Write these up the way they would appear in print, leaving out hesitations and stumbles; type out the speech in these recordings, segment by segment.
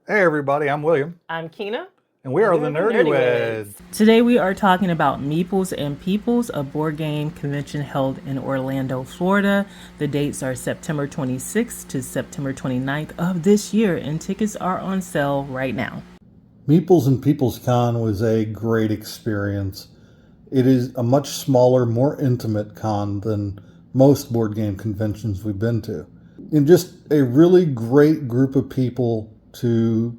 Hey everybody, I'm William, I'm Kina. and we are the Nerdyweds. Today we are talking about Meeples and Peoples, a board game convention held in Orlando, Florida. The dates are September 26th to September 29th of this year, and tickets are on sale right now. Meeples and Peoples Con was a great experience. It is a much smaller, more intimate con than most board game conventions we've been to. And just a really great group of people to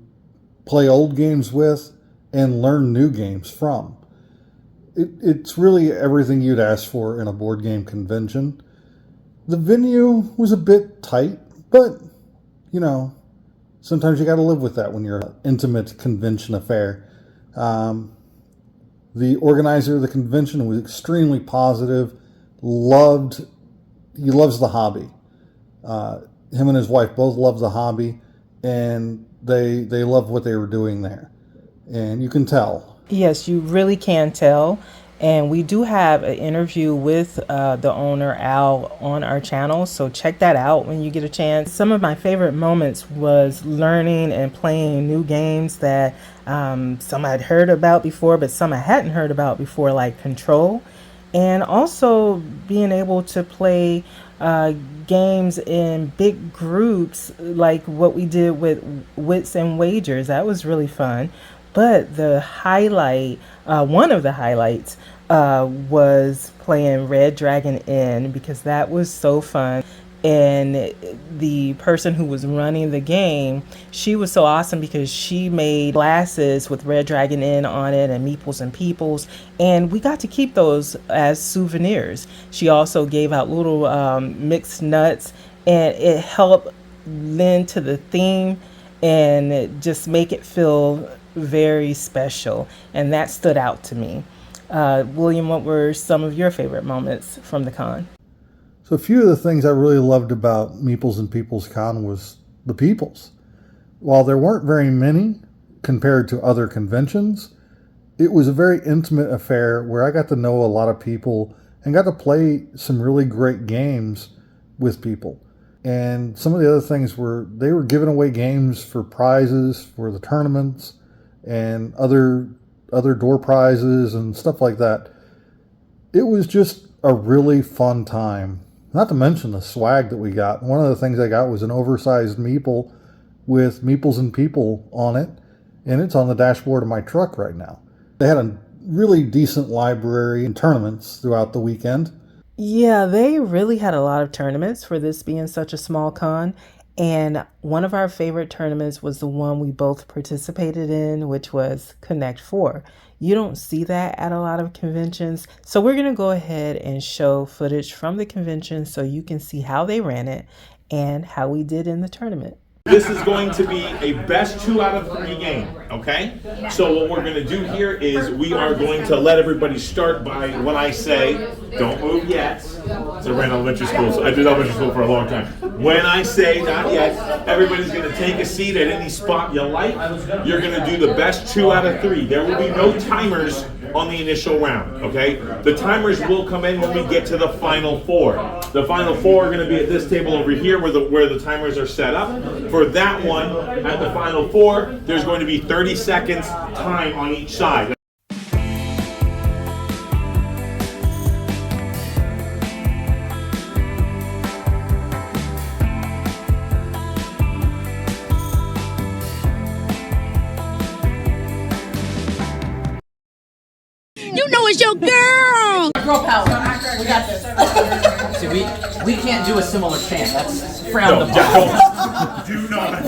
play old games with and learn new games from. It's really everything you'd ask for in a board game convention. The venue was a bit tight, but, sometimes you got to live with that when you're an intimate convention affair. The organizer of the convention was extremely positive. He loves the hobby. Him and his wife both love the hobby, and they love what they were doing there. And you can tell. Yes, you really can tell. And we do have an interview with the owner, Al, on our channel. So check that out when you get a chance. Some of my favorite moments was learning and playing new games that some I'd heard about before, but some I hadn't heard about before, like Control. And also being able to play games in big groups like what we did with Wits and Wagers. That was really fun. But the highlight, one of the highlights, was playing Red Dragon Inn, because that was so fun. And the person who was running the game, she was so awesome because she made glasses with Red Dragon Inn on it and Meeples and Peoples, and we got to keep those as souvenirs. She also gave out little mixed nuts, and it helped lend to the theme and just make it feel very special, and that stood out to me. William, what were some of your favorite moments from the con? So a few of the things I really loved about Meeples and Peoples Con was the peoples. While there weren't very many compared to other conventions, it was a very intimate affair where I got to know a lot of people and got to play some really great games with people. And some of the other things were they were giving away games for prizes for the tournaments and other door prizes and stuff like that. It was just a really fun time. Not to mention the swag that we got. One of the things I got was an oversized meeple with Meeples and People on it, and it's on the dashboard of my truck right now. They had a really decent library and tournaments throughout the weekend. Yeah, they really had a lot of tournaments for this being such a small con. And one of our favorite tournaments was the one we both participated in, which was Connect 4. You don't see that at a lot of conventions. So we're going to go ahead and show footage from the convention so you can see how they ran it and how we did in the tournament. This is going to be a best 2 out of 3 game, okay? So what we're going to do here is we are going to let everybody start by when I say, don't move yet. So I ran elementary school, so I did elementary school for a long time. When I say not yet, everybody's going to take a seat at any spot you like. You're going to do the best 2 out of 3. There will be no timers on the initial round, okay? The timers will come in when we get to the final 4. The final 4 are going to be at this table over here where the timers are set up. For that one, at the final 4, there's going to be 30 seconds time on each side. You know it's your girl! Girl power. We got this. See, we can't do a similar chant. That's frowned upon. Do not.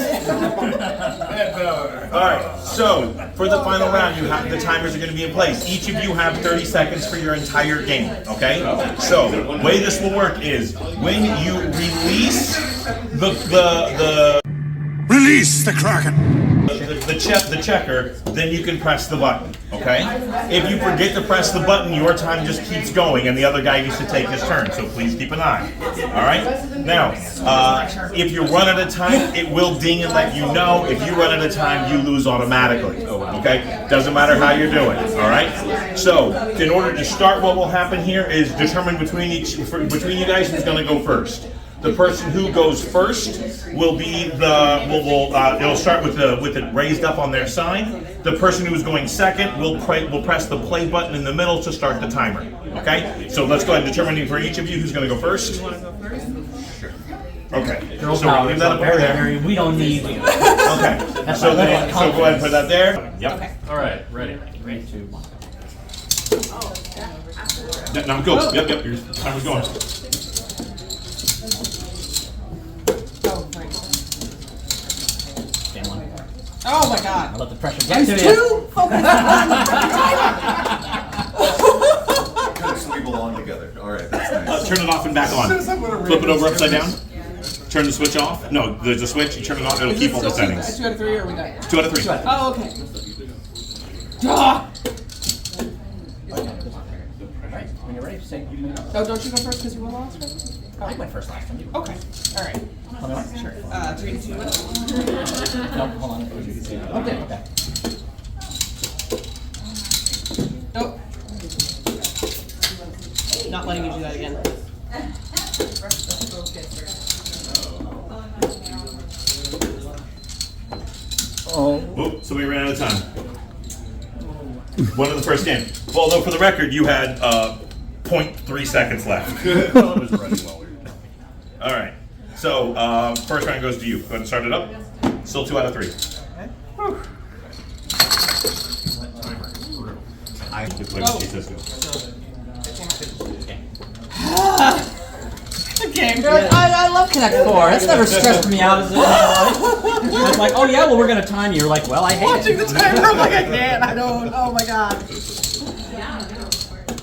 All right, so for the final round, the timers are going to be in place. Each of you have 30 seconds for your entire game, okay? So the way this will work is when you release Release the Kraken! the checker, then you can press the button, okay? If you forget to press the button, your time just keeps going and the other guy gets to take his turn, so please keep an eye, all right? Now, if you run out of time, it will ding and let you know. If you run out of time, you lose automatically, okay? Doesn't matter how you're doing, all right? So, in order to start, what will happen here is determine between you guys who's gonna go first. The person who goes first will be it'll start with it raised up on their side. The person who is going second will press the play button in the middle to start the timer. Okay? So let's go ahead and determine for each of you who's going to go first. You want to go first? Sure. Okay. Girl So power leave is that up up over there. there. We don't need you. Okay. That's So my level of go ahead and confidence. put that there. Yep. Okay. All right. Ready. 3, 2, 1. Now go. Yep. Your timer's going. Stand one. Oh my god. I'll let the pressure get to you. We belong together. All right, that's nice. Turn it off and back on. Flip it over upside down. Turn the switch off. No, there's a switch. You turn it on. It'll keep all the settings. 2 out of 3 or are we done? 2 out of 3. Oh, okay. Ah! Alright, when you're ready, say. Oh, don't you go first because you were last one? I went first last time. Okay. Alright. Tell me what? Sure. 3 to 2. No, hold on. Okay. Nope. Not letting you do that again. Oops, somebody ran out of time. One of the first game. Well, though, for the record, you had 0.3 seconds left. Well, it was running well. All right. So, first round goes to you. Go ahead and start it up. Still 2 out of 3. Just play with Jesus. Okay. You're like, I love Connect 4. That's never stressed me out as a I was like, oh yeah, well we're gonna time you. You're like, well I hate Watching it. the timer, I'm like, I can't. I don't. Oh my god.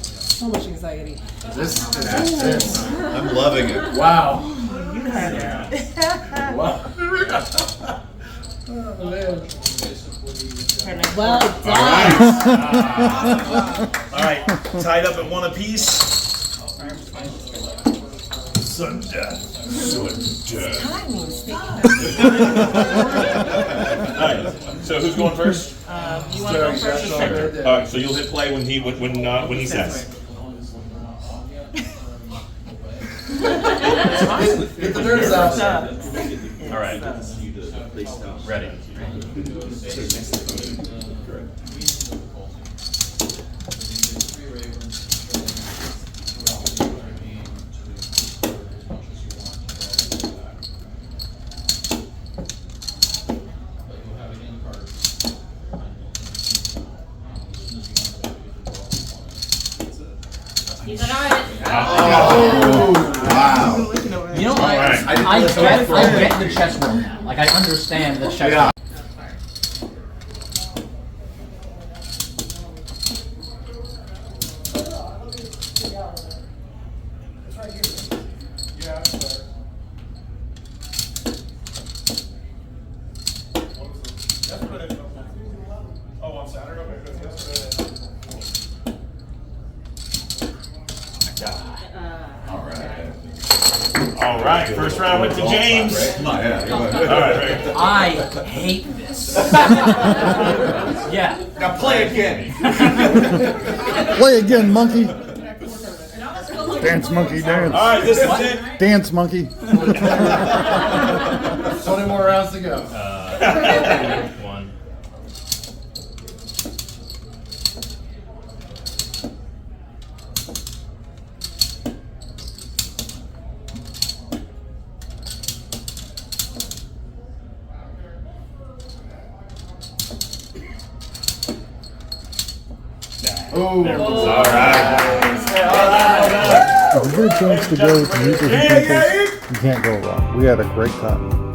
So much anxiety. This is intense. I'm loving it. Wow. Well All right. Tied up at 1 apiece. Sudden death. All right. So who's going first? You want to go first? All right. So you'll hit play when he says. Get the nerves out. All right. Ready. Wow. You know what? Alright. I get the chess world now. Like I understand the chess world. All right. First round went to James. All right. I hate this. Yeah. Now play again. Play again, monkey. Dance, monkey, dance. All right. This is it. Dance, monkey. 20 more rounds to go. 1. Oh. All right. If you get a chance to go to Meeples and Peoples, you can't go wrong. We had a great time.